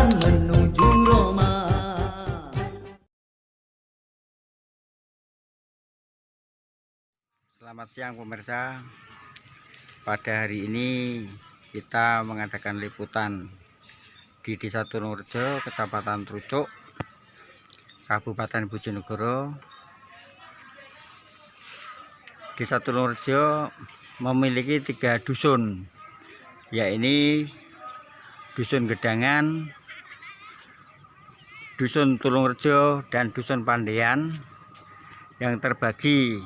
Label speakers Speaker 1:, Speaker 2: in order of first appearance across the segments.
Speaker 1: jalan menuju Roma.
Speaker 2: Selamat siang pemirsa. Pada hari ini kita mengadakan liputan di Desa Tulungrejo, Kecamatan Trucuk, Kabupaten Bojonegoro. Desa Tulungrejo memiliki 3 dusun, yaitu Dusun Gedangan, Dusun Tulungrejo, dan Dusun Pandean, yang terbagi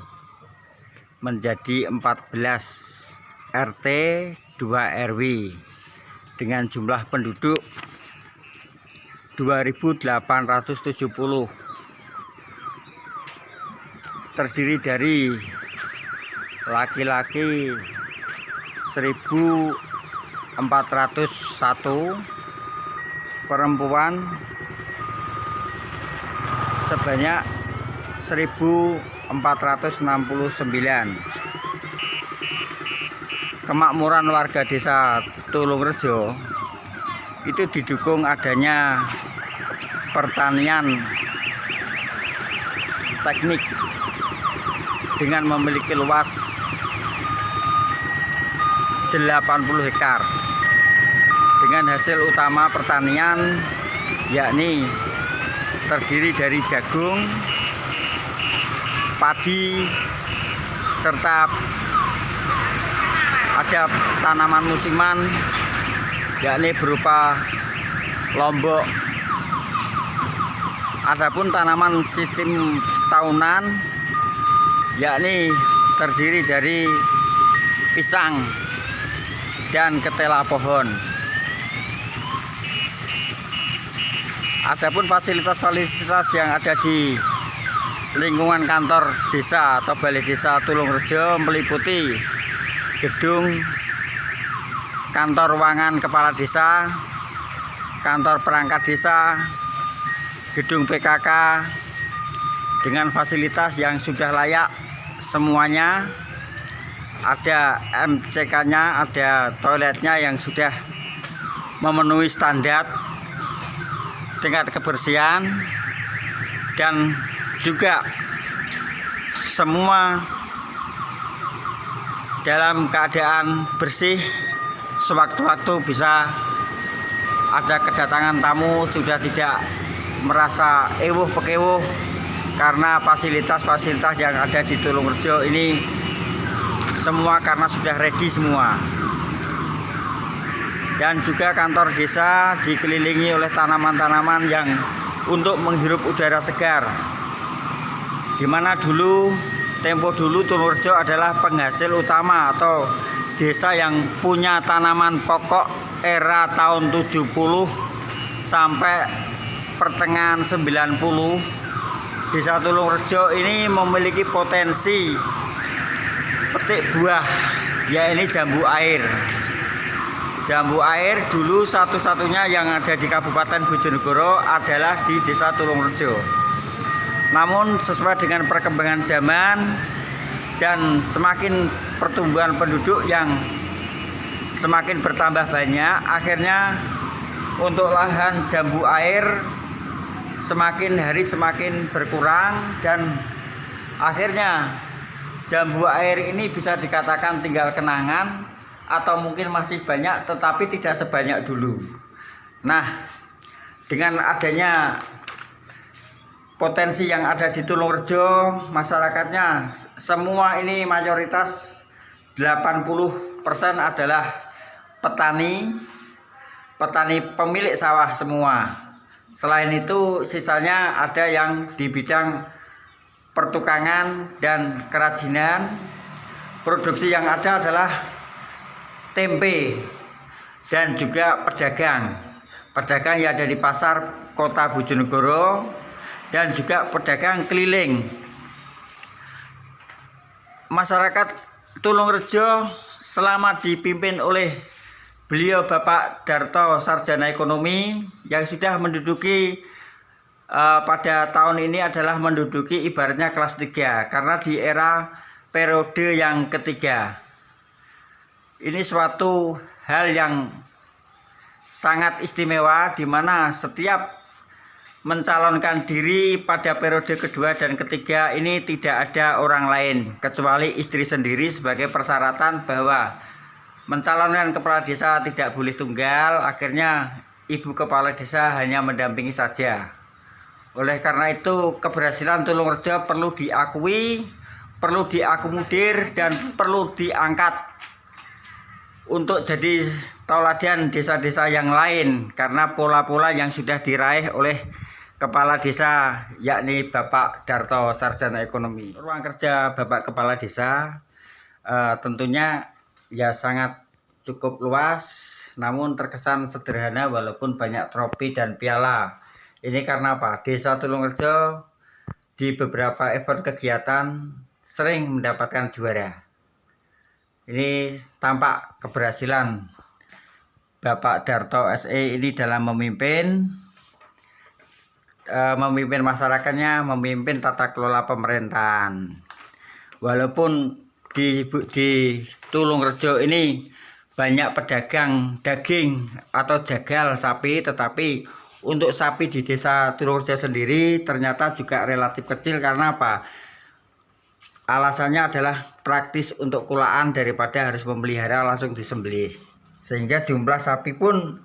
Speaker 2: menjadi 14 RT 2 RW dengan jumlah penduduk 2.870, terdiri dari laki-laki 1.401, perempuan sebanyak 1.469. Kemakmuran warga Desa Tulungrejo itu didukung adanya pertanian teknik dengan memiliki luas 80 hektar dengan hasil utama pertanian yakni terdiri dari jagung, padi, serta ada tanaman musiman yakni berupa lombok. Adapun tanaman sistem tahunan yakni terdiri dari pisang dan ketela pohon. Adapun fasilitas-fasilitas yang ada di lingkungan kantor desa atau balai desa Tulungrejo meliputi gedung kantor ruangan kepala desa, kantor perangkat desa, gedung PKK dengan fasilitas yang sudah layak semuanya. Ada MCK-nya, ada toiletnya yang sudah memenuhi standar tingkat kebersihan, dan juga semua dalam keadaan bersih. Sewaktu-waktu bisa ada kedatangan tamu sudah tidak merasa ewuh pekewuh karena fasilitas-fasilitas yang ada di Tulungrejo ini semua karena sudah ready semua. Dan juga kantor desa dikelilingi oleh tanaman-tanaman yang untuk menghirup udara segar, dimana tempo dulu Tulungrejo adalah penghasil utama atau desa yang punya tanaman pokok era tahun 70 sampai pertengahan 90. Desa Tulungrejo ini memiliki potensi petik buah, yaitu jambu air. Jambu air dulu satu-satunya yang ada di Kabupaten Bojonegoro adalah di Desa Tulungrejo. Namun sesuai dengan perkembangan zaman dan semakin pertumbuhan penduduk yang semakin bertambah banyak, akhirnya untuk lahan jambu air semakin hari semakin berkurang, dan akhirnya jambu air ini bisa dikatakan tinggal kenangan atau mungkin masih banyak tetapi tidak sebanyak dulu. Nah, dengan adanya potensi yang ada di Tulungrejo, masyarakatnya semua ini mayoritas 80% adalah petani pemilik sawah semua. Selain itu sisanya ada yang di bidang pertukangan dan kerajinan. Produksi yang ada adalah tempe dan juga pedagang yang ada di pasar kota Bojonegoro dan juga pedagang keliling. Masyarakat Tulungrejo selama dipimpin oleh beliau Bapak Darto Sarjana Ekonomi yang sudah menduduki pada tahun ini adalah menduduki ibaratnya kelas 3 karena di era periode yang ketiga. Ini suatu hal yang sangat istimewa, di mana setiap mencalonkan diri pada periode kedua dan ketiga ini tidak ada orang lain kecuali istri sendiri sebagai persyaratan bahwa mencalonkan kepala desa tidak boleh tunggal. Akhirnya ibu kepala desa hanya mendampingi saja. Oleh karena itu keberhasilan Tulungrejo perlu diakui, perlu diakomodir, dan perlu diangkat untuk jadi tauladan desa-desa yang lain karena pola-pola yang sudah diraih oleh kepala desa, yakni Bapak Darto Sarjana Ekonomi. Ruang kerja Bapak Kepala Desa tentunya ya sangat cukup luas, namun terkesan sederhana walaupun banyak trofi dan piala. Ini karena apa? Desa Tulungrejo di beberapa event kegiatan sering mendapatkan juara. Ini tampak keberhasilan Bapak Darto SE ini dalam memimpin masyarakatnya, memimpin tata kelola pemerintahan. Walaupun di Tulungrejo ini banyak pedagang daging atau jagal sapi, tetapi untuk sapi di desa Tulungrejo sendiri ternyata juga relatif kecil. Karena apa? Alasannya adalah praktis untuk kulaan daripada harus memelihara langsung disembelih. Sehingga jumlah sapi pun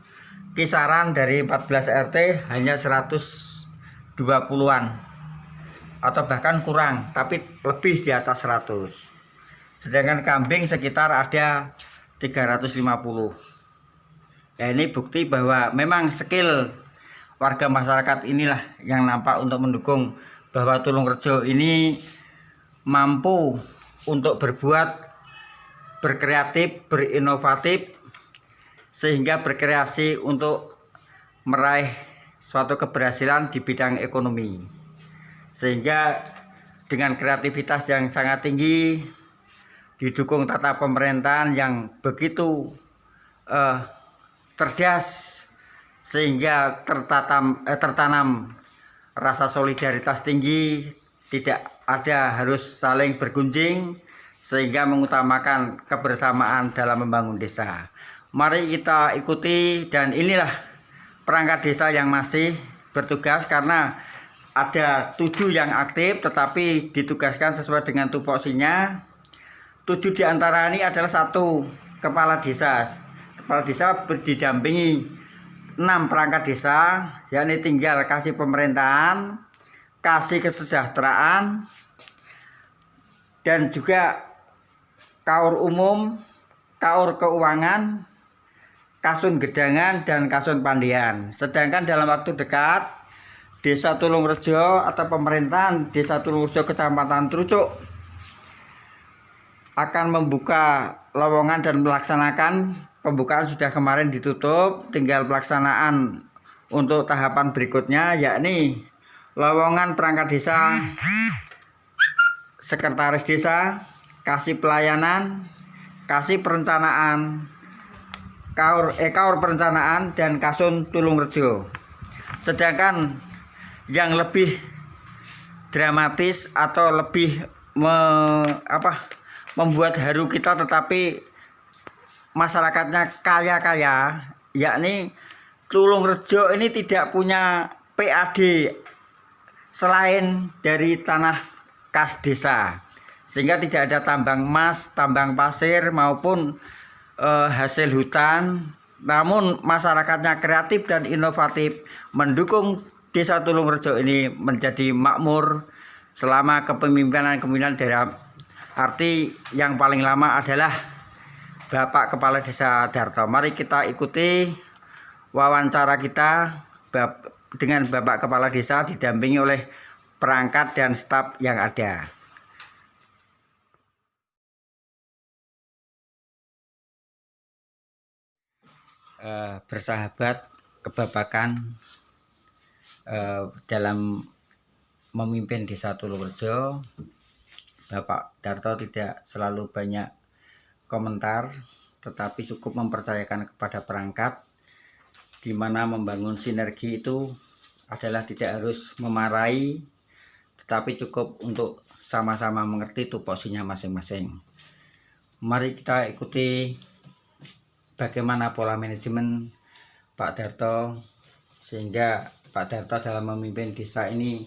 Speaker 2: kisaran dari 14 RT hanya 120-an atau bahkan kurang, tapi lebih di atas 100. Sedangkan kambing sekitar ada 350. Ya, ini bukti bahwa memang skill warga masyarakat inilah yang nampak untuk mendukung bahwa Tulungrejo ini mampu untuk berbuat, berkreatif, berinovatif, sehingga berkreasi untuk meraih suatu keberhasilan di bidang ekonomi. Sehingga dengan kreativitas yang sangat tinggi, didukung tata pemerintahan yang begitu cerdas, sehingga tertanam rasa solidaritas tinggi, tidak ada harus saling bergunjing, sehingga mengutamakan kebersamaan dalam membangun desa. Mari kita ikuti, dan inilah perangkat desa yang masih bertugas karena ada 7 yang aktif tetapi ditugaskan sesuai dengan tupoksinya. 7 diantara ini adalah 1 kepala desa. Kepala desa didampingi 6 perangkat desa, yakni tinggal kasih pemerintahan, kasih kesejahteraan, dan juga kaur umum, kaur keuangan, kasun gedangan, dan kasun pandian. Sedangkan dalam waktu dekat Desa Tulungrejo atau pemerintahan Desa Tulungrejo Kecamatan Trucuk akan membuka lowongan dan melaksanakan pembukaan. Sudah kemarin ditutup, tinggal pelaksanaan untuk tahapan berikutnya, yakni lowongan perangkat desa, sekretaris desa, kasih pelayanan, kasih perencanaan, kaur perencanaan, dan kasun Tulungrejo. Sedangkan yang lebih dramatis atau lebih membuat haru kita tetapi masyarakatnya kaya-kaya, yakni Tulungrejo ini tidak punya PAD selain dari tanah kas desa, sehingga tidak ada tambang emas, tambang pasir maupun hasil hutan. Namun masyarakatnya kreatif dan inovatif, mendukung Desa Tulungrejo ini menjadi makmur selama kepemimpinan daerah. Arti yang paling lama adalah Bapak Kepala Desa Darto. Mari kita ikuti wawancara kita dengan Bapak Kepala Desa didampingi oleh perangkat dan staf yang ada. Bersahabat kebapakan dalam memimpin Desa Tulungrejo, Bapak Darto tidak selalu banyak komentar, tetapi cukup mempercayakan kepada perangkat, di mana membangun sinergi itu adalah tidak harus memarahi, tetapi cukup untuk sama-sama mengerti tupoksinya masing-masing. Mari kita ikuti bagaimana pola manajemen Pak Darto, sehingga Pak Darto dalam memimpin desa ini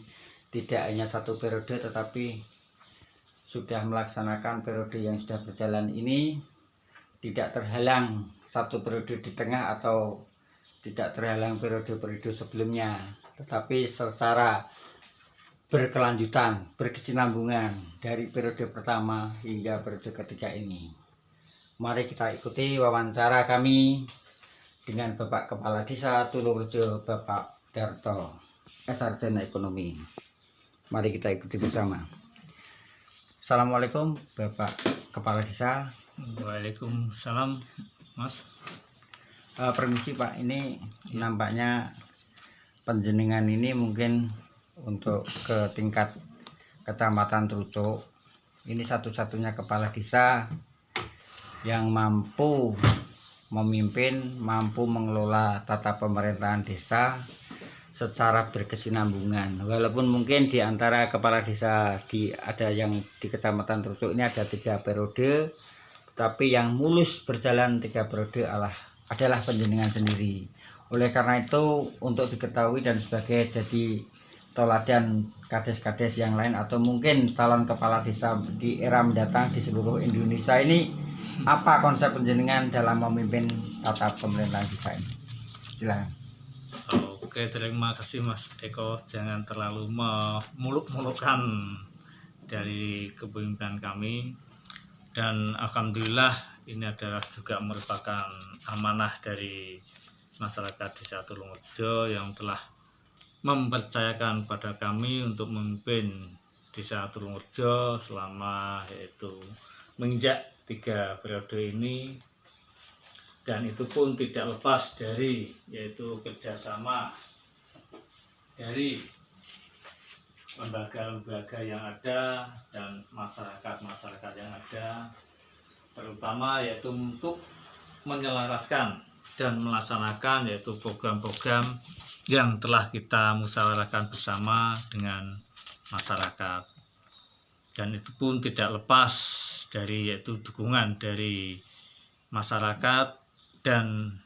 Speaker 2: tidak hanya satu periode tetapi sudah melaksanakan periode yang sudah berjalan ini tidak terhalang satu periode di tengah atau tidak terhalang periode-periode sebelumnya, tetapi secara berkelanjutan, berkesinambungan dari periode pertama hingga periode ketiga ini. Mari kita ikuti wawancara kami dengan Bapak Kepala Desa Tulungrejo, Bapak Darto, Sarjana Ekonomi. Mari kita ikuti bersama. Assalamualaikum Bapak Kepala Desa.
Speaker 3: Waalaikumsalam, Mas.
Speaker 2: Permisi Pak, ini nampaknya penjenengan ini mungkin untuk ke tingkat Kecamatan Trucuk ini satu-satunya kepala desa yang mampu memimpin, mampu mengelola tata pemerintahan desa secara berkesinambungan. Walaupun mungkin di antara kepala desa ada yang di Kecamatan Trucuk ini ada 3 periode, tapi yang mulus berjalan 3 periode adalah penjenengan sendiri. Oleh karena itu, untuk diketahui dan sebagai jadi toladan kades-kades yang lain atau mungkin calon kepala desa di era mendatang di seluruh Indonesia ini, apa konsep penjenengan dalam memimpin tata pemerintahan desa ini? Silakan.
Speaker 3: Oke, terima kasih Mas Eko. Jangan terlalu memuluk-mulukkan dari kepemimpinan kami. Dan alhamdulillah ini adalah juga merupakan amanah dari masyarakat Desa Tulungrejo yang telah mempercayakan pada kami untuk memimpin Desa Tulungrejo selama yaitu menginjak 3 periode ini, dan itu pun tidak lepas dari yaitu kerjasama dari lembaga-lembaga yang ada dan masyarakat yang ada, terutama yaitu untuk menyelaraskan dan melaksanakan yaitu program-program yang telah kita musyawarahkan bersama dengan masyarakat. Dan itu pun tidak lepas dari yaitu dukungan dari masyarakat dan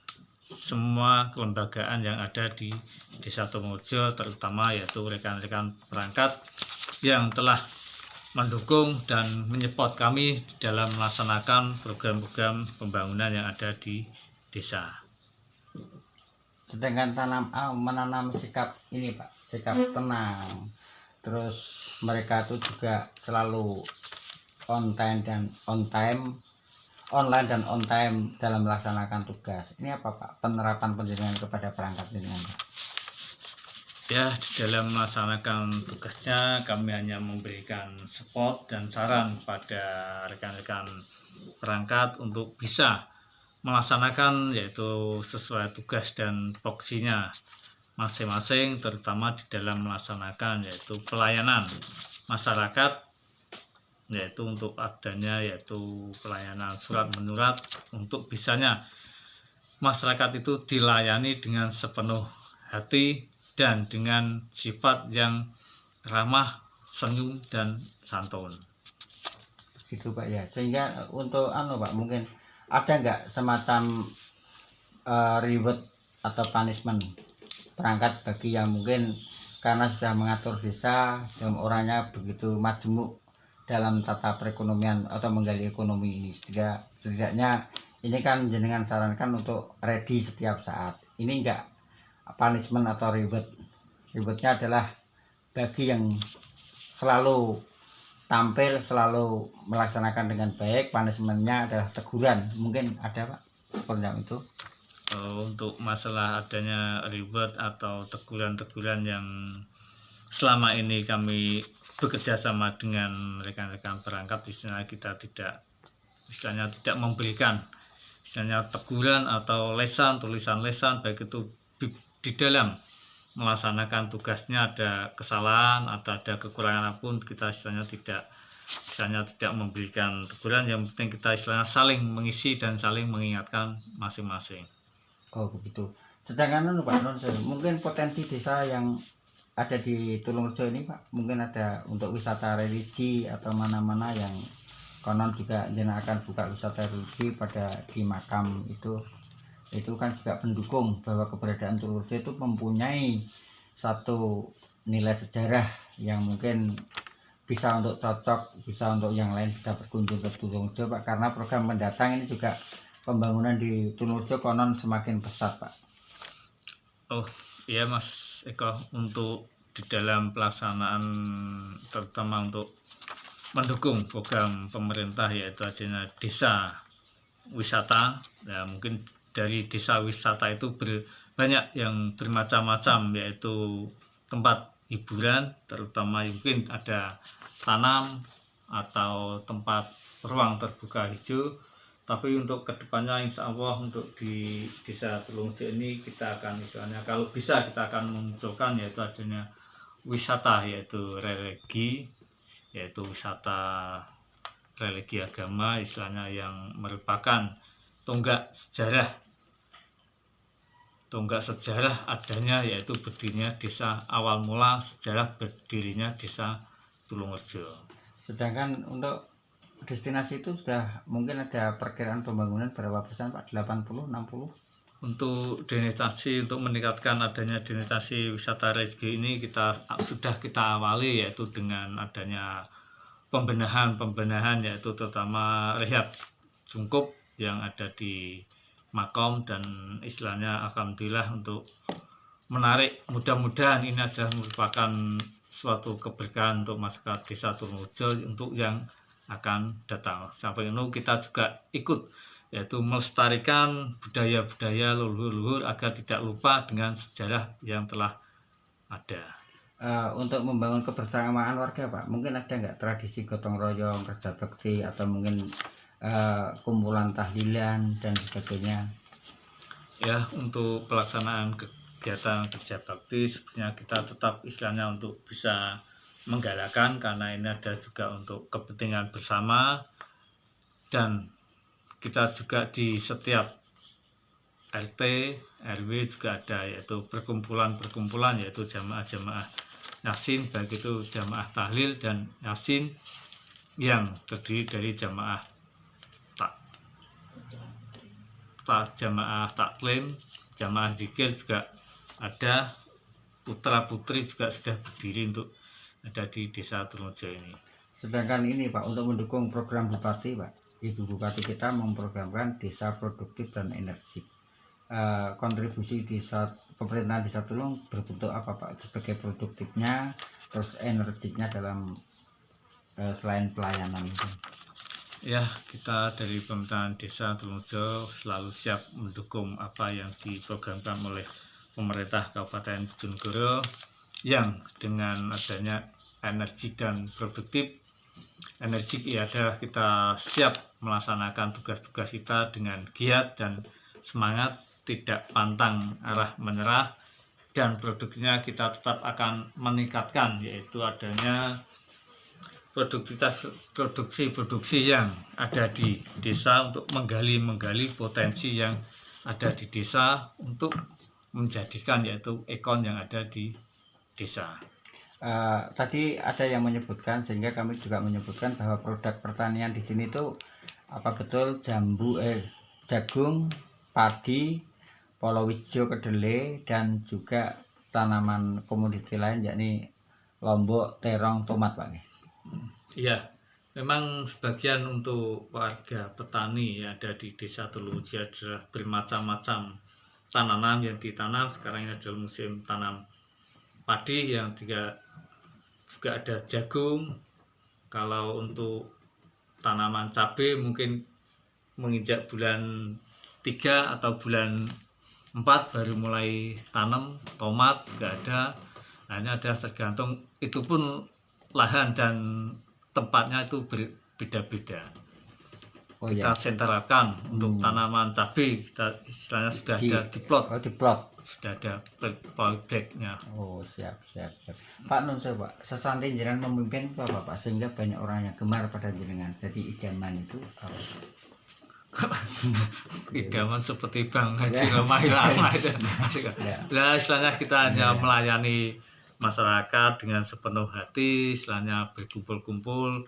Speaker 3: semua kelembagaan yang ada di Desa Tulungrejo, terutama yaitu rekan-rekan perangkat yang telah mendukung dan menyupport kami dalam melaksanakan program-program pembangunan yang ada di desa.
Speaker 2: Sedangkan menanam sikap ini Pak, sikap tenang, terus mereka itu juga selalu online dan on time dalam melaksanakan tugas. Ini apa Pak penerapan penjenengan kepada perangkat jenengan Pak?
Speaker 3: Ya, di dalam melaksanakan tugasnya kami hanya memberikan support dan saran pada rekan-rekan perangkat untuk bisa melaksanakan yaitu sesuai tugas dan fungsinya masing-masing, terutama di dalam melaksanakan yaitu pelayanan masyarakat, yaitu untuk adanya yaitu pelayanan surat menyurat untuk bisanya masyarakat itu dilayani dengan sepenuh hati dan dengan sifat yang ramah, senyum dan santun.
Speaker 2: Gitu Pak ya. Sehingga untuk Pak mungkin ada nggak semacam reward atau punishment perangkat bagi yang mungkin karena sudah mengatur desa dan orangnya begitu majemuk dalam tata perekonomian atau menggali ekonomi ini, setidaknya ini kan jenengan sarankan untuk ready setiap saat. Ini enggak punishment atau rewardnya adalah bagi yang selalu tampil, selalu melaksanakan dengan baik, punishmentnya adalah teguran. Mungkin ada Pak seperti itu?
Speaker 3: Untuk masalah adanya reward atau teguran-teguran yang selama ini kami bekerja sama dengan rekan-rekan perangkat, istilahnya kita tidak memberikan istilahnya teguran atau tulisan lesan, baik itu di dalam melaksanakan tugasnya ada kesalahan atau ada kekurangan apapun, kita istilahnya tidak memberikan teguran. Yang penting kita istilahnya saling mengisi dan saling mengingatkan masing-masing.
Speaker 2: Oh begitu. Sedangkan Pak mungkin potensi desa yang ada di Tulungrejo ini Pak, mungkin ada untuk wisata religi atau mana-mana yang konon juga jenengan akan buka wisata religi di makam itu. itu kan juga pendukung bahwa keberadaan Tulurjo itu mempunyai satu nilai sejarah yang mungkin bisa untuk cocok, bisa untuk yang lain bisa berkunjung ke Tulurjo Pak, karena program mendatang ini juga pembangunan di Tulurjo konon semakin pesat Pak.
Speaker 3: Oh iya Mas Eko, untuk di dalam pelaksanaan terutama untuk mendukung program pemerintah yaitu adanya desa wisata, ya mungkin dari desa wisata itu banyak yang bermacam-macam, yaitu tempat hiburan, terutama mungkin ada tanam atau tempat ruang terbuka hijau. Tapi untuk kedepannya insya Allah untuk di desa Tulurjo ini kita akan misalnya kalau bisa kita akan memunculkan yaitu adanya wisata yaitu religi, yaitu wisata religi agama istilahnya yang merupakan tonggak sejarah adanya yaitu berdirinya desa, awal mula sejarah berdirinya desa Tulurjo.
Speaker 2: Sedangkan untuk destinasi itu sudah mungkin ada perkiraan pembangunan berapa persen Pak? 80, 60?
Speaker 3: Untuk denitasi, untuk meningkatkan adanya denitasi wisata religi ini sudah kita awali yaitu dengan adanya pembenahan yaitu terutama rehab sungkup yang ada di Makom, dan istilahnya alhamdulillah untuk menarik, mudah-mudahan ini adalah merupakan suatu keberkahan untuk masyarakat desa Tulurjo untuk yang akan datang. Sampai itu kita juga ikut yaitu melestarikan budaya-budaya leluhur agar tidak lupa dengan sejarah yang telah ada.
Speaker 2: Untuk membangun kebersamaan warga Pak, mungkin ada nggak tradisi gotong royong, kerja bakti, atau mungkin kumpulan tahlilan dan sebagainya?
Speaker 3: Ya, untuk pelaksanaan kegiatan kerja bakti sebenarnya kita tetap istilahnya untuk bisa menggalakkan, karena ini ada juga untuk kepentingan bersama, dan kita juga di setiap RT RW juga ada yaitu perkumpulan yaitu jamaah Yasin, baik itu jamaah tahlil dan Yasin yang terdiri dari jamaah jamaah taklim, jamaah zikir juga ada, putra putri juga sudah berdiri untuk ada di desa Tulurjo ini.
Speaker 2: Sedangkan ini Pak, untuk mendukung program Bupati Pak, Ibu Bupati kita memprogramkan desa produktif dan energi. Kontribusi desa pemerintahan desa Tulung berbentuk apa Pak sebagai produktifnya, terus energinya dalam selain pelayanan itu?
Speaker 3: Ya, kita dari pemerintahan desa Tulurjo selalu siap mendukung apa yang diprogramkan oleh pemerintah Kabupaten Bojonegoro yang dengan adanya energi dan produktif. Energi ya adalah kita siap melaksanakan tugas-tugas kita dengan giat dan semangat, tidak pantang arah menyerah, dan produknya kita tetap akan meningkatkan yaitu adanya produksi yang ada di desa untuk menggali potensi yang ada di desa untuk menjadikan yaitu ekon yang ada di desa.
Speaker 2: Tadi ada yang menyebutkan, sehingga kami juga menyebutkan bahwa produk pertanian di sini tuh apa betul jagung, padi, palawija, kedelai, dan juga tanaman komoditi lain yakni lombok, terong, tomat Pak.
Speaker 3: Iya, memang sebagian untuk warga petani yang ada di desa Tulurjo adalah bermacam-macam tanaman yang ditanam. Sekarang ini adalah musim tanam padi, yang juga ada jagung. Kalau untuk tanaman cabai mungkin menginjak bulan 3 atau bulan 4 baru mulai tanam. Tomat juga ada. Nah, ini ada tergantung, itu pun lahan dan tempatnya itu berbeda-beda. Kita sentralkan untuk tanaman cabai, kita istilahnya sudah ada di plot. Sudah ada plot-nya.
Speaker 2: Oh, siap. Pak Nun Pak, sesantai jenengan memimpin itu apa Pak, sehingga banyak orang yang gemar pada jenengan. Jadi idaman itu apa?
Speaker 3: Idaman seperti Bang Haji Romahi lama itu. Nah, istilahnya kita hanya melayani masyarakat dengan sepenuh hati, istilahnya berkumpul-kumpul,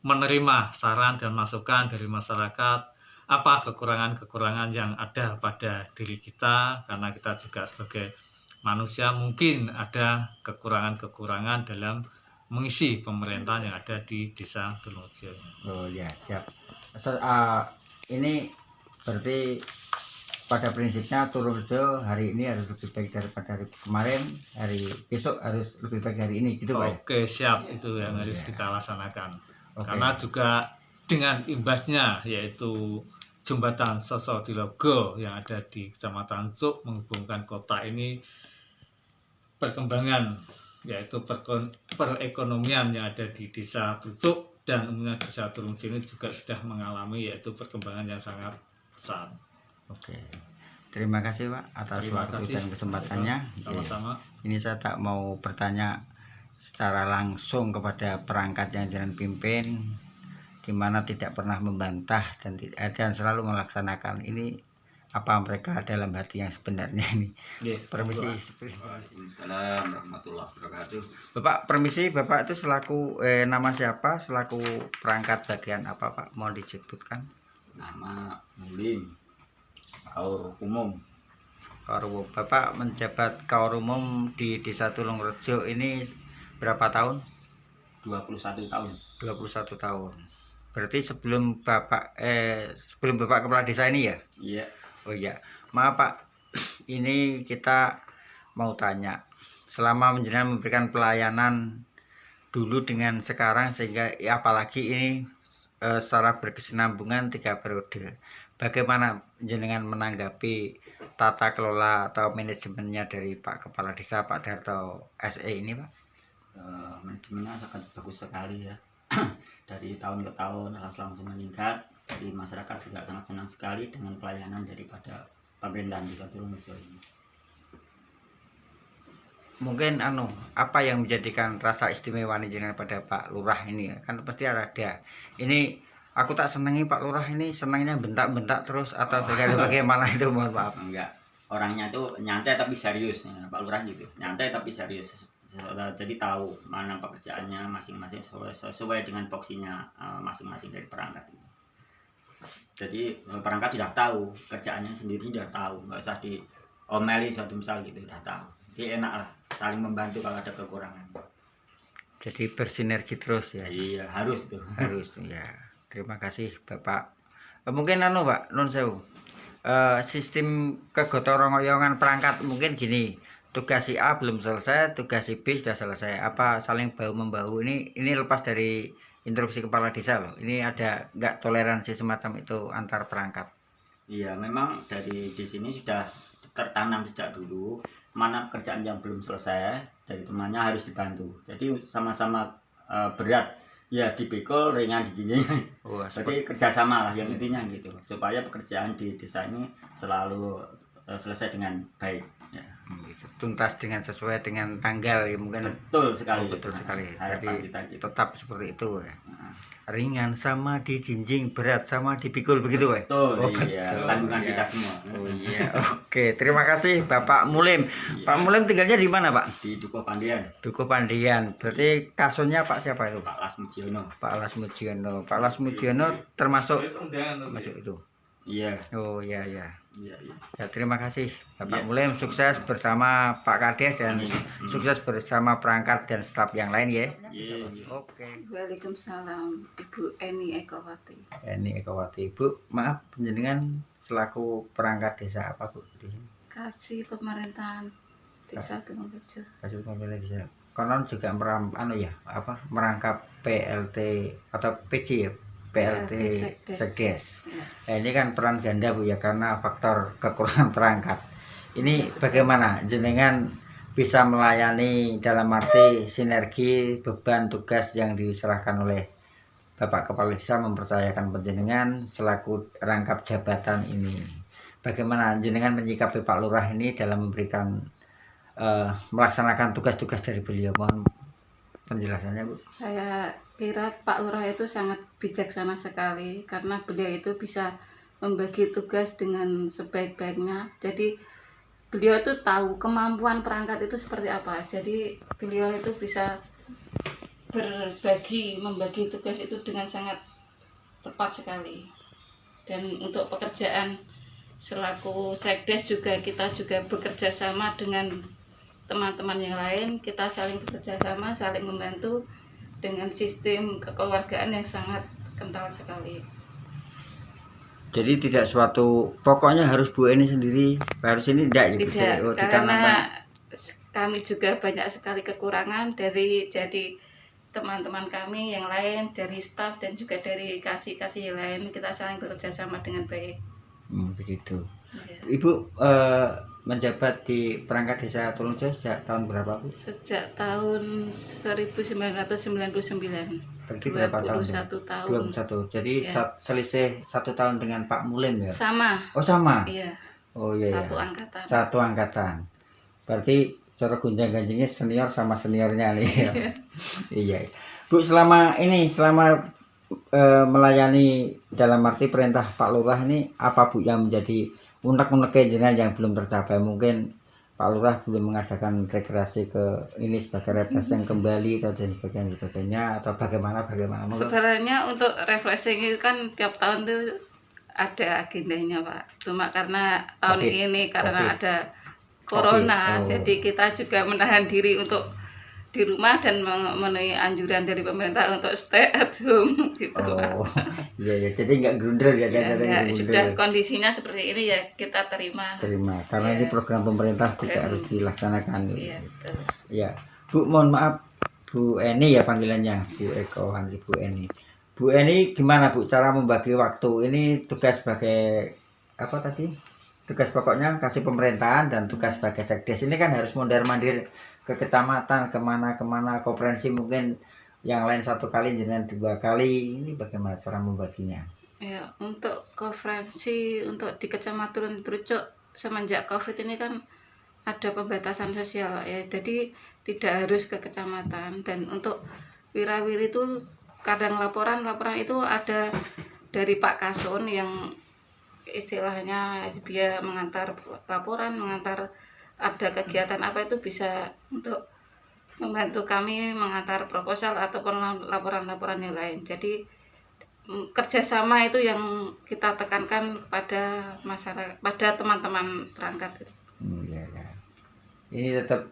Speaker 3: menerima saran dan masukan dari masyarakat apa kekurangan-kekurangan yang ada pada diri kita, karena kita juga sebagai manusia mungkin ada kekurangan-kekurangan dalam mengisi pemerintahan yang ada di Desa Tulungrejo.
Speaker 2: Oh ya, siap. Ini berarti pada prinsipnya Tulungrejo hari ini harus lebih baik daripada hari kemarin, hari besok harus lebih baik hari ini, gitu Pak ya?
Speaker 3: Oke, siap, itu yang harus kita laksanakan.
Speaker 2: Oke.
Speaker 3: Karena juga dengan imbasnya, yaitu jembatan Sosodilogo yang ada di Kecamatan Cuk menghubungkan kota ini, perkembangan yaitu perekonomian yang ada di Desa Cuk dan umumnya Desa Tulungrejo ini juga sudah mengalami yaitu perkembangan yang sangat besar.
Speaker 2: Oke. Terima kasih Pak atas
Speaker 3: Terima
Speaker 2: waktu
Speaker 3: kasih.
Speaker 2: dan kesempatannya.
Speaker 3: Sama-sama.
Speaker 2: Ini saya tak mau bertanya secara langsung kepada perangkat yang jalan pimpin, di mana tidak pernah membantah dan selalu melaksanakan ini apa mereka dalam hati yang sebenarnya ini. Permisi.
Speaker 4: Waalaikumsalam warahmatullahi wabarakatuh.
Speaker 2: Bapak, permisi, Bapak itu selaku nama siapa, selaku perangkat bagian apa Pak? Mohon disebutkan.
Speaker 4: Nama Mulim, Kaur Umum.
Speaker 2: Kaur Umum. Bapak menjabat Kaur Umum di Desa Tulungrejo ini berapa tahun?
Speaker 4: 21 tahun.
Speaker 2: 21 tahun. Berarti sebelum Bapak kepala desa ini ya?
Speaker 4: Iya.
Speaker 2: Oh iya. Maaf Pak, ini kita mau tanya. Selama menjenengan memberikan pelayanan dulu dengan sekarang, sehingga ya, apalagi ini secara berkesinambungan 3 periode. Bagaimana jenengan menanggapi tata kelola atau manajemennya dari Pak Kepala Desa Pak Darto SE ini Pak?
Speaker 4: Manajemennya sangat bagus sekali ya. Dari tahun ke tahun langsung meningkat. Jadi masyarakat juga sangat senang sekali dengan pelayanan daripada pemerintahan Desa Tulungrejo ini.
Speaker 2: Mungkin apa yang menjadikan rasa istimewa jenengan pada Pak Lurah ini? Kan pasti ada. Ini aku tak senangi Pak Lurah ini, senangnya bentak-bentak terus atau segala bagaimana itu, mohon maaf.
Speaker 4: Enggak. Orangnya tuh nyantai tapi serius ya, Pak Lurah gitu. Nyantai tapi serius. Jadi tahu mana pekerjaannya masing-masing sesuai dengan porsinya masing-masing dari perangkat. Jadi perangkat sudah tahu kerjaannya sendiri, sudah tahu, nggak usah diomeli suatu misal gitu, sudah tahu. Jadi enak lah, saling membantu kalau ada kekurangan.
Speaker 2: Jadi bersinergi terus ya.
Speaker 4: Iya, harus tuh.
Speaker 2: Harus ya. Terima kasih Bapak. Mungkin Pak Nun Sewu, sistem kegotong royongan perangkat mungkin gini. Tugas si A belum selesai, tugas si B sudah selesai. Apa saling bahu membahu ini lepas dari instruksi kepala desa loh. Ini ada nggak toleransi semacam itu antar perangkat?
Speaker 4: Iya, memang di sini sudah tertanam sejak dulu. Mana pekerjaan yang belum selesai dari temannya harus dibantu. Jadi sama-sama berat. Ya dipikul, ringan dijinjing.
Speaker 2: Oh,
Speaker 4: jadi kerjasama lah yang intinya gitu. Supaya pekerjaan di desa ini selalu selesai dengan baik. Ya.
Speaker 2: Tuntas dengan sesuai dengan tanggal ya mungkin.
Speaker 4: Betul sekali.
Speaker 2: Betul sekali.
Speaker 4: Jadi
Speaker 2: kita gitu. Tetap seperti itu ya. Ringan sama dijinjing, berat sama dipikul begitu ya.
Speaker 4: Betul.
Speaker 2: Oh,
Speaker 4: Iya.
Speaker 2: betul.
Speaker 4: Tanggungan
Speaker 2: Iya.
Speaker 4: kita semua.
Speaker 2: Oh iya. Oke, terima kasih Bapak Mulim.
Speaker 4: Iya.
Speaker 2: Pak Mulim tinggalnya di mana Pak?
Speaker 4: Di Dukuh Pandian,
Speaker 2: Dukuh Pandian. Berarti kasusnya Pak siapa itu?
Speaker 4: Pak Las Mujiono.
Speaker 2: Pak Las Mujiono. Pak Las Mujiono termasuk itu.
Speaker 4: Iya.
Speaker 2: Oh iya ya.
Speaker 4: Iya.
Speaker 2: Ya, terima kasih Bapak
Speaker 4: Iya.
Speaker 2: Mulim, sukses bersama Pak Kades dan sukses bersama perangkat dan staf yang lain ya.
Speaker 4: Iya.
Speaker 2: Oke.
Speaker 5: Waalaikumsalam, Ibu Eni Ekowati.
Speaker 2: Ini Ekowati. Bu, maaf penjenengan selaku perangkat desa apa Bu di sini?
Speaker 5: Kasih pemerintahan Desa Tulungrejo.
Speaker 2: Kasus pemerintah desa. Konon juga merangkap PLT atau PJ ya. PLT Sekdes.
Speaker 5: Ya.
Speaker 2: Ini kan peran ganda Bu ya, karena faktor kekurangan perangkat. Ini bagaimana jenengan bisa melayani dalam arti sinergi beban tugas yang diserahkan oleh Bapak Kepala Desa mempercayakan penjenengan selaku rangkap jabatan ini. Bagaimana jenengan menyikapi Pak Lurah ini dalam memberikan melaksanakan tugas-tugas dari beliau? Mohon penjelasannya Bu.
Speaker 5: Saya kira Pak Lurah itu sangat bijaksana sekali karena beliau itu bisa membagi tugas dengan sebaik-baiknya. Jadi beliau itu tahu kemampuan perangkat itu seperti apa. Jadi beliau itu bisa membagi tugas itu dengan sangat tepat sekali. Dan untuk pekerjaan selaku sekdes juga kita juga bekerja sama dengan teman-teman yang lain, kita saling bekerja sama, saling membantu dengan sistem kekeluargaan yang sangat kental sekali.
Speaker 2: Jadi tidak suatu pokoknya harus Bu Eni sendiri, harus ini enggak gitu.
Speaker 5: Tidak,
Speaker 2: Oh,
Speaker 5: karena kami juga banyak sekali kekurangan dari jadi teman-teman kami yang lain, dari staf dan juga dari kasih-kasih yang lain, kita saling bekerja sama dengan baik.
Speaker 2: Begitu.
Speaker 5: Ya.
Speaker 2: Ibu menjabat di perangkat desa Tulungrejo sejak tahun berapa Bu?
Speaker 5: Sejak tahun 1999.
Speaker 2: Berarti berapa tahun?
Speaker 5: 21 tahun.
Speaker 2: 21. Jadi
Speaker 5: Ya.
Speaker 2: selisih 1 tahun dengan Pak Mulim ya?
Speaker 5: Sama.
Speaker 2: Oh sama?
Speaker 5: Iya.
Speaker 2: Oh iya.
Speaker 5: Satu
Speaker 2: iya.
Speaker 5: angkatan.
Speaker 2: Satu angkatan. Berarti cara gunjang-ganjingnya senior sama seniornya nih ya. Iya. Bu selama melayani dalam arti perintah Pak Lurah ini apa Bu yang menjadi unek-uneknya jenengan yang belum tercapai? Mungkin Pak Lurah belum mengadakan rekreasi ke ini sebagai refreshing kembali atau dan sebagainya atau bagaimana? Monggo.
Speaker 5: Sebenarnya untuk refreshing itu kan tiap tahun tuh ada agendanya Pak. Cuma karena tahun ini karena
Speaker 2: Covid.
Speaker 5: ada corona,
Speaker 2: Oh.
Speaker 5: jadi kita juga menahan diri untuk di rumah dan memenuhi anjuran dari pemerintah untuk stay at home gitu Pak.
Speaker 2: Oh iya jadi nggak grundel ya,
Speaker 5: Ya,
Speaker 2: nggak
Speaker 5: sudah kondisinya seperti ini ya kita terima.
Speaker 2: karena
Speaker 5: Ya.
Speaker 2: ini program pemerintah juga harus dilaksanakan.
Speaker 5: Iya betul.
Speaker 2: Ya Bu, mohon maaf Bu Eni ya panggilannya, Bu Eko Hanti Bu Eni. Bu Eni gimana Bu cara membagi waktu? Ini tugas sebagai apa tadi? Tugas pokoknya kasih pemerintahan dan tugas sebagai sekdes ini kan harus mondar-mandir ke kecamatan kemana konferensi mungkin yang lain 1 kali jenengan 2 kali. Ini bagaimana cara membaginya?
Speaker 5: Ya, untuk konferensi untuk di Kecamatan Trucuk semenjak Covid ini kan ada pembatasan sosial ya. Jadi tidak harus ke kecamatan, dan untuk wirawiri itu kadang laporan itu ada dari Pak Kasun yang istilahnya dia mengantar laporan, mengantar ada kegiatan apa itu bisa untuk membantu kami mengantar proposal ataupun laporan-laporan yang lain. Jadi kerjasama itu yang kita tekankan kepada masyarakat, pada teman-teman perangkat.
Speaker 2: Ya. Ini tetap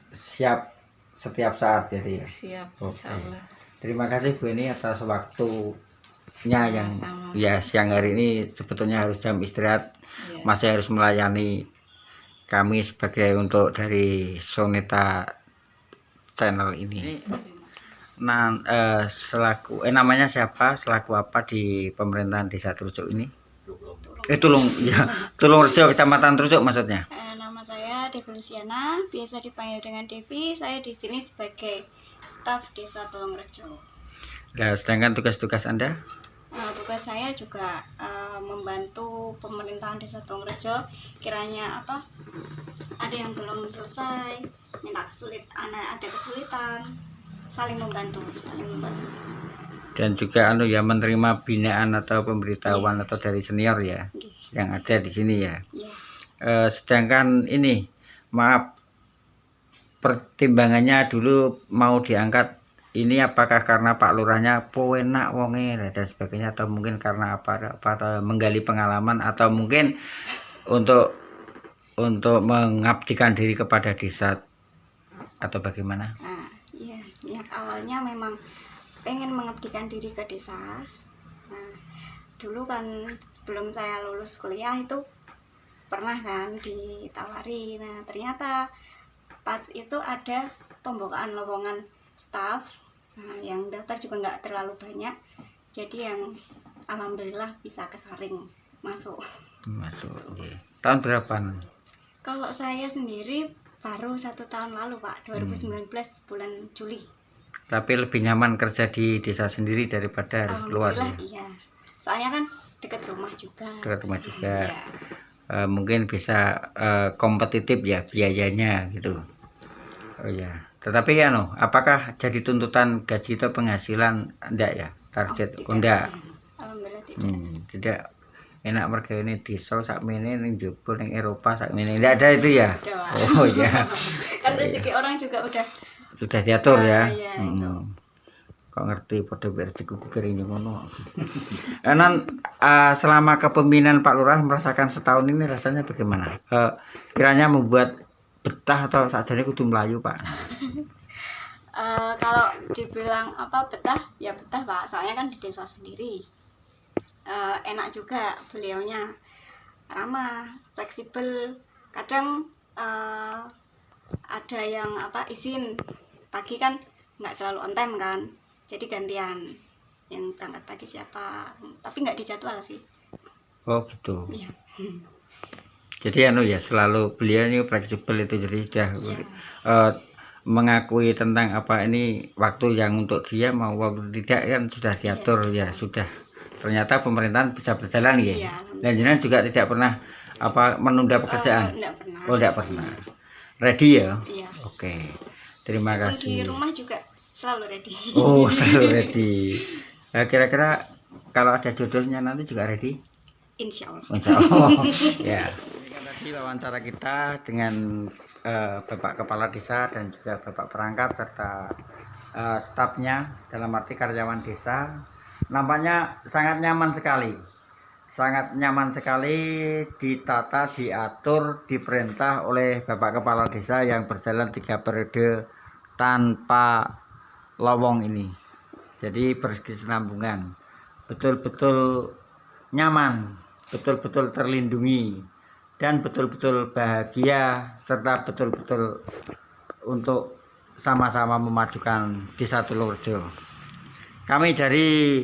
Speaker 2: siap setiap saat jadi ya.
Speaker 5: Siap,
Speaker 2: Oke.
Speaker 5: insyaallah.
Speaker 2: Terima kasih Bu Eni atas waktunya yang
Speaker 5: Sama-sama.
Speaker 2: ya siang hari ini sebetulnya harus jam istirahat,
Speaker 5: Ya.
Speaker 2: masih harus melayani kami sebagai untuk dari Soneta channel ini. Nah, selaku namanya siapa, selaku apa di pemerintahan Desa Trucuk ini? Tulungrejo, Kecamatan Trucuk maksudnya.
Speaker 6: Nama saya Devi Luciana, biasa dipanggil dengan Devi. Saya di sini sebagai staf Desa Tulungrejo.
Speaker 2: Nah, sedangkan tugas-tugas Anda?
Speaker 6: Tugas saya juga membantu pemerintahan Desa Tulungrejo. Kiranya ada yang belum selesai, ada kesulitan, saling membantu.
Speaker 2: Dan juga ya menerima binaan atau pemberitahuan atau dari senior ya, yang ada di sini ya.
Speaker 6: Iya.
Speaker 2: Sedangkan ini maaf, pertimbangannya dulu mau diangkat ini apakah karena Pak Lurahnya enak wonge dan sebagainya, atau mungkin karena apa atau menggali pengalaman, atau mungkin untuk mengabdikan diri kepada desa atau bagaimana?
Speaker 6: Iya, niat awalnya memang pengen mengabdikan diri ke desa. Nah, dulu kan sebelum saya lulus kuliah itu pernah kan ditawari. Nah, ternyata pas itu ada pembukaan lowongan staf. Nah, yang daftar juga nggak terlalu banyak. Jadi yang alhamdulillah bisa kesaring masuk.
Speaker 2: Iya. Tahun berapa?
Speaker 6: Kalau saya sendiri baru 1 tahun lalu Pak, 2019 bulan Juli.
Speaker 2: Tapi lebih nyaman kerja di desa sendiri daripada harus keluar ya?
Speaker 6: Iya. Soalnya kan dekat rumah juga.
Speaker 2: Dekat rumah juga.
Speaker 6: Iya.
Speaker 2: Mungkin bisa kompetitif ya biayanya gitu. Oh ya. Tetapi ya apakah jadi tuntutan gaji atau penghasilan enggak ya? Target enggak.
Speaker 6: Alhamdulillah tidak.
Speaker 2: Tidak enak mereka ini desa sakmene ning njaba ning Eropa sakmene. Enggak ada itu ya?
Speaker 6: Ada, Pak.
Speaker 2: Oh ya.
Speaker 6: Kan rezeki orang juga udah
Speaker 2: Sudah diatur ya.
Speaker 6: Iya, itu.
Speaker 2: kok ngerti pada berjiku piring ngono. Enan selama kepemimpinan Pak Lurah merasakan setahun ini rasanya bagaimana? Kiranya membuat betah atau sakjane kudu melayu, Pak?
Speaker 6: Kalau dibilang apa betah, ya betah Pak. Soalnya kan di desa sendiri. Enak juga beliaunya, ramah, fleksibel. Kadang ada yang izin pagi kan nggak selalu on time kan, jadi gantian yang berangkat pagi siapa, tapi nggak dijadwal sih.
Speaker 2: Oh gitu.
Speaker 6: Iya.
Speaker 2: Jadi ya selalu beliau ini fleksibel itu, jadi sudah mengakui tentang ini waktu yang untuk dia mau waktu tidak kan sudah diatur ya sudah. Ternyata pemerintahan bisa berjalan ya.
Speaker 6: Iya,
Speaker 2: Dan jenengan juga tidak pernah menunda pekerjaan.
Speaker 6: Nggak pernah.
Speaker 2: Oh tidak pernah. Ready ya?
Speaker 6: Iya.
Speaker 2: Oke. Terima
Speaker 6: Meskipun
Speaker 2: kasih.
Speaker 6: di rumah juga selalu ready.
Speaker 2: Oh selalu ready. Kira-kira kalau ada jodohnya nanti juga ready?
Speaker 6: Insya Allah.
Speaker 2: Insya Allah. Ya. Ini kan tadi wawancara kita dengan Bapak Kepala Desa dan juga Bapak Perangkat serta stafnya, dalam arti karyawan desa. Nampaknya sangat nyaman sekali. Sangat nyaman sekali ditata, diatur, diperintah oleh Bapak Kepala Desa yang berjalan 3 periode tanpa lowong ini. Jadi berkesinambungan, betul-betul nyaman, betul-betul terlindungi, dan betul-betul bahagia serta betul-betul untuk sama-sama memajukan Desa Tulungrejo. Kami dari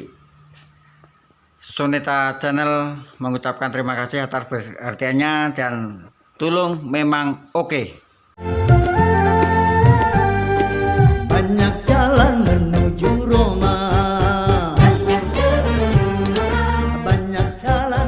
Speaker 2: Soneta Channel mengucapkan terima kasih atas perhatiannya dan Tulung memang oke.
Speaker 1: Banyak jalan menuju Roma, banyak jalan